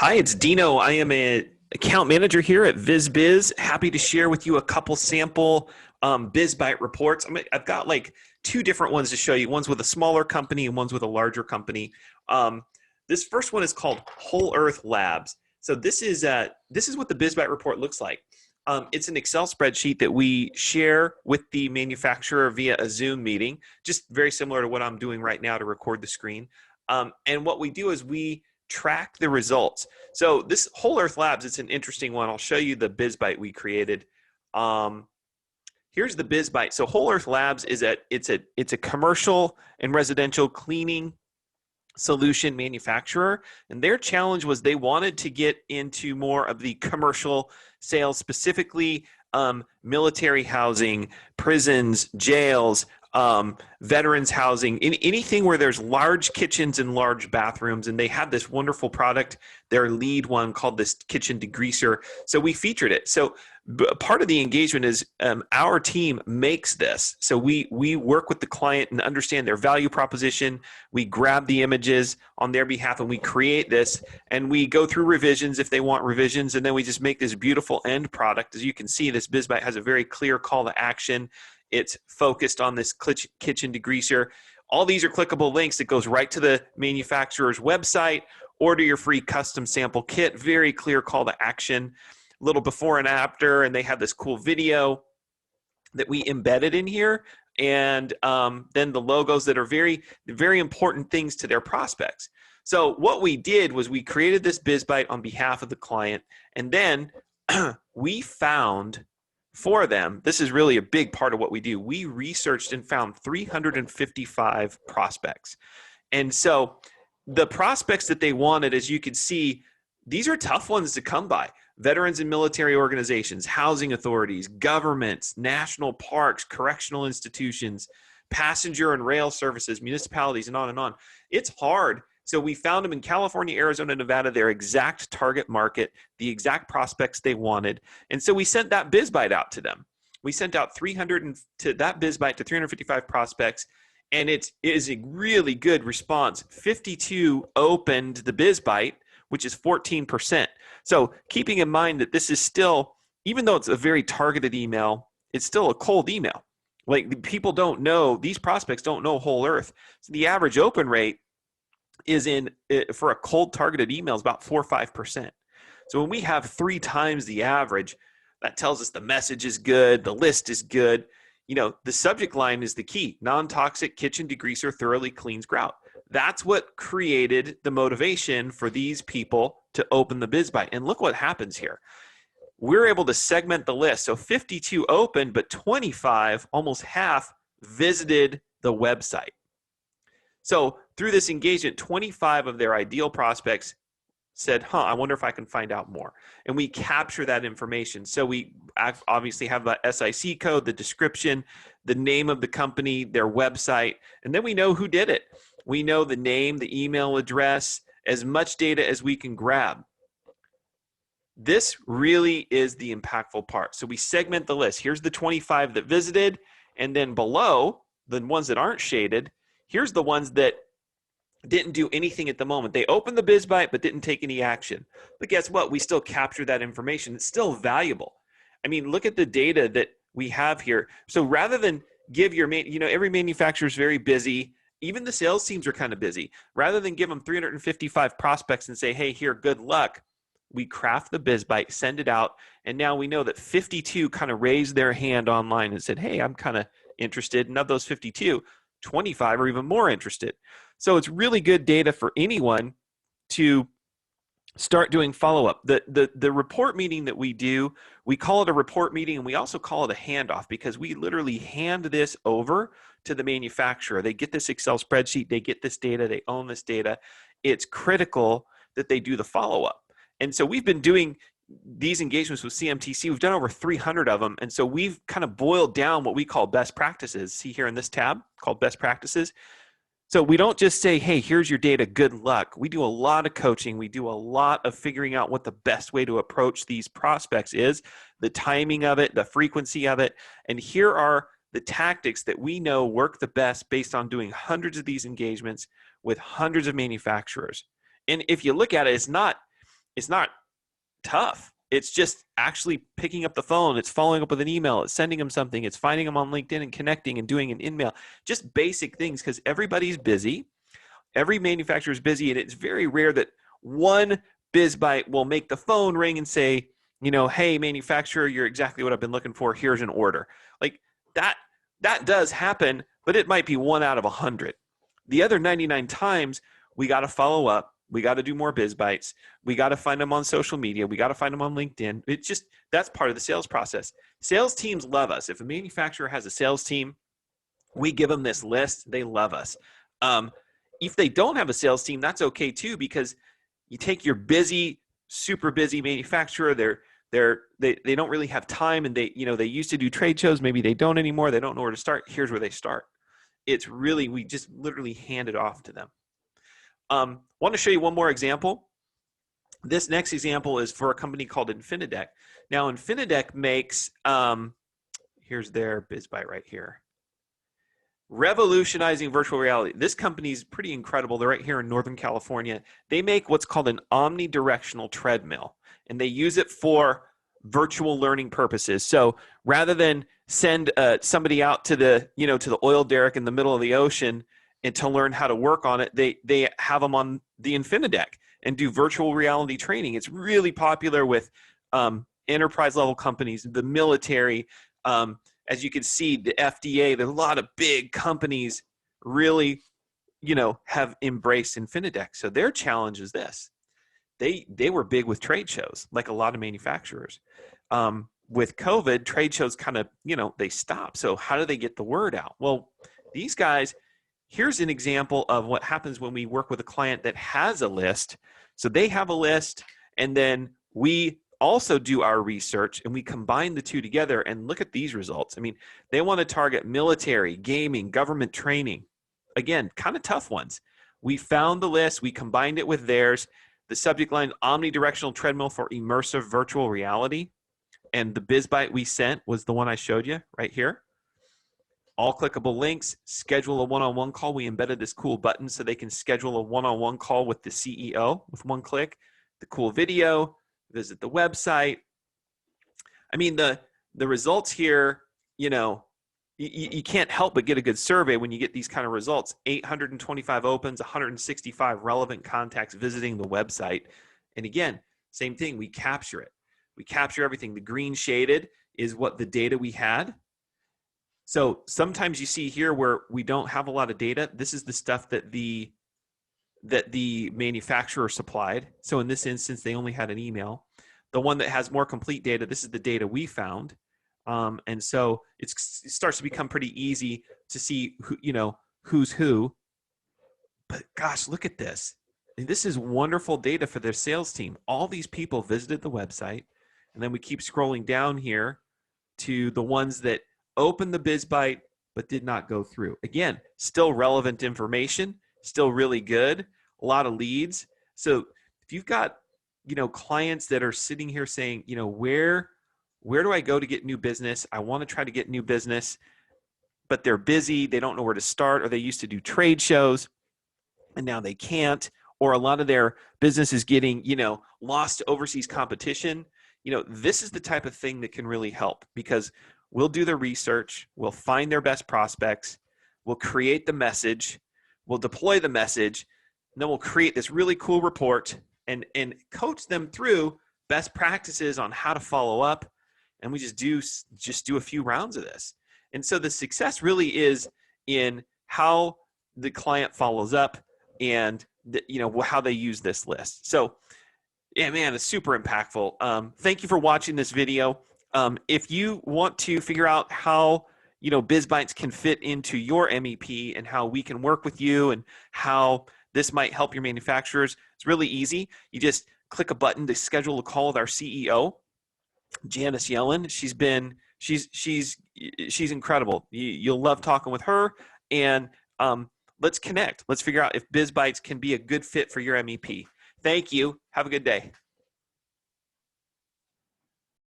Hi, it's Dino. I am an account manager here at VizBiz. Happy to share with you a couple sample BizByte reports. I've got like two different ones to show you. One's with a smaller company and one's with a larger company. This first one is called Whole Earth Labs. So this is what the BizByte report looks like. It's an Excel spreadsheet that we share with the manufacturer via a Zoom meeting, just very similar to what I'm doing right now to record the screen. And what we do is we track the results. So this Whole Earth Labs, it's an interesting one. I'll show you the BizByte we created. Here's the BizByte. So Whole Earth Labs is it's a commercial and residential cleaning solution manufacturer, and their challenge was they wanted to get into more of the commercial sales, specifically military housing, prisons, jails, veterans housing, anything where there's large kitchens and large bathrooms. And they had this wonderful product, their lead one called this kitchen degreaser. So we featured it. So part of the engagement is our team makes this. So we work with the client and understand their value proposition. We grab the images on their behalf and we create this, and we go through revisions if they want revisions. And then we just make this beautiful end product. As you can see, this BizByte has a very clear call to action. It's focused on this kitchen degreaser. All these are clickable links that goes right to the manufacturer's website. Order your free custom sample kit. Very clear call to action. A little before and after, and they have this cool video that we embedded in here. And then the logos that are very, very important things to their prospects. So what we did was we created this BizByte on behalf of the client, and then we found for them, this is really a big part of what we do. We researched and found 355 prospects. And so the prospects that they wanted, as you can see, these are tough ones to come by. Veterans and military organizations, housing authorities, governments, national parks, correctional institutions, passenger and rail services, municipalities, and on and on. It's hard. So we found them in California, Arizona, Nevada, their exact target market, the exact prospects they wanted. And so we sent that BizByte out to them. We sent out 300 to that BizByte to 355 prospects, and it is a really good response. 52 opened the BizByte, which is 14%. So keeping in mind that this is still, even though it's a very targeted email, it's still a cold email. Like, people don't know, these prospects don't know Whole Earth. So the average open rate is for a cold targeted email is about 4 or 5%. So when we have 3 times the average, that tells us the message is good, the list is good. You know, the subject line is the key. Non-toxic kitchen degreaser thoroughly cleans grout. That's what created the motivation for these people to open the BizByte. And look what happens here. We're able to segment the list. So 52 opened, but 25, almost half, visited the website. So through this engagement, 25 of their ideal prospects said, I wonder if I can find out more. And we capture that information. So we obviously have the SIC code, the description, the name of the company, their website, and then we know who did it. We know the name, the email address, as much data as we can grab. This really is the impactful part. So we segment the list. Here's the 25 that visited, and then below, the ones that aren't shaded, here's the ones that didn't do anything at the moment. They opened the BizByte but didn't take any action. But guess what? We still capture that information. It's still valuable. I mean, look at the data that we have here. So rather than give your, every manufacturer is very busy. Even the sales teams are kind of busy. Rather than give them 355 prospects and say, hey, here, good luck, we craft the BizByte, send it out, and now we know that 52 kind of raised their hand online and said, hey, I'm kind of interested. And of those 52, 25 are even more interested. So it's really good data for anyone to start doing follow-up. The report meeting that we do, we call it a report meeting, and we also call it a handoff, because we literally hand this over to the manufacturer. They get this Excel spreadsheet, they get this data, they own this data. It's critical that they do the follow-up. And so we've been doing these engagements with CMTC. We've done over 300 of them. And so we've kind of boiled down what we call best practices. See here in this tab called best practices. So we don't just say, hey, here's your data, good luck. We do a lot of coaching. We do a lot of figuring out what the best way to approach these prospects is, the timing of it, the frequency of it. And here are the tactics that we know work the best based on doing hundreds of these engagements with hundreds of manufacturers. And if you look at it, it's not tough. It's just actually picking up the phone. It's following up with an email. It's sending them something. It's finding them on LinkedIn and connecting and doing an email. Just basic things, because everybody's busy. Every manufacturer is busy, and it's very rare that one BizByte will make the phone ring and say, hey, manufacturer, you're exactly what I've been looking for. Here's an order. Like that does happen, but it might be 1 out of 100. The other 99 times, we got to follow up. We got to do more BizBytes. We got to find them on social media. We got to find them on LinkedIn. It's just, that's part of the sales process. Sales teams love us. If a manufacturer has a sales team, we give them this list. They love us. If they don't have a sales team, that's okay too, because you take your busy, super busy manufacturer, they don't really have time, and they used to do trade shows. Maybe they don't anymore. They don't know where to start. Here's where they start. It's really, we just literally hand it off to them. Want to show you one more example. This next example is for a company called Infinidec. Now, Infinidec makes, here's their BizByte right here. Revolutionizing virtual reality. This company is pretty incredible. They're right here in Northern California. They make what's called an omnidirectional treadmill, and they use it for virtual learning purposes. So rather than send somebody out to the oil derrick in the middle of the ocean and to learn how to work on it, they have them on the Infinidec and do virtual reality training. It's really popular with enterprise level companies, the military. As you can see, the FDA, there's a lot of big companies really, have embraced Infinidec. So their challenge is this. They were big with trade shows, like a lot of manufacturers. With COVID, trade shows kind of, they stopped. So how do they get the word out? Well, these guys, here's an example of what happens when we work with a client that has a list. So they have a list, and then we also do our research, and we combine the two together, and look at these results. I mean, they want to target military, gaming, government training. Again, kind of tough ones. We found the list, we combined it with theirs. The subject line, omnidirectional treadmill for immersive virtual reality. And the BizByte we sent was the one I showed you right here. All clickable links, schedule a one-on-one call. We embedded this cool button so they can schedule a one-on-one call with the CEO with one click. The cool video, visit the website. I mean, the results here, you can't help but get a good survey when you get these kind of results. 825 opens, 165 relevant contacts visiting the website. And again, same thing, we capture it. We capture everything. The green shaded is what the data we had. So sometimes you see here where we don't have a lot of data. This is the stuff that the manufacturer supplied. So in this instance, they only had an email. The one that has more complete data, this is the data we found. And so it starts to become pretty easy to see who's who. But gosh, look at this. And this is wonderful data for their sales team. All these people visited the website, and then we keep scrolling down here to the ones that opened the BizByte but did not go through. Again, still relevant information, still really good, a lot of leads. So if you've got, clients that are sitting here saying, where do I go to get new business? I want to try to get new business, but they're busy. They don't know where to start, or they used to do trade shows and now they can't, or a lot of their business is getting, lost to overseas competition. This is the type of thing that can really help, because we'll do the research, we'll find their best prospects, we'll create the message, we'll deploy the message, and then we'll create this really cool report and coach them through best practices on how to follow up. And we just do a few rounds of this. And so the success really is in how the client follows up and how they use this list. So yeah, man, it's super impactful. Thank you for watching this video. If you want to figure out how BizBytes can fit into your MEP and how we can work with you and how this might help your manufacturers, it's really easy. You just click a button to schedule a call with our CEO, Janice Yellen. She's incredible. You'll love talking with her, and let's connect. Let's figure out if BizBytes can be a good fit for your MEP. Thank you. Have a good day.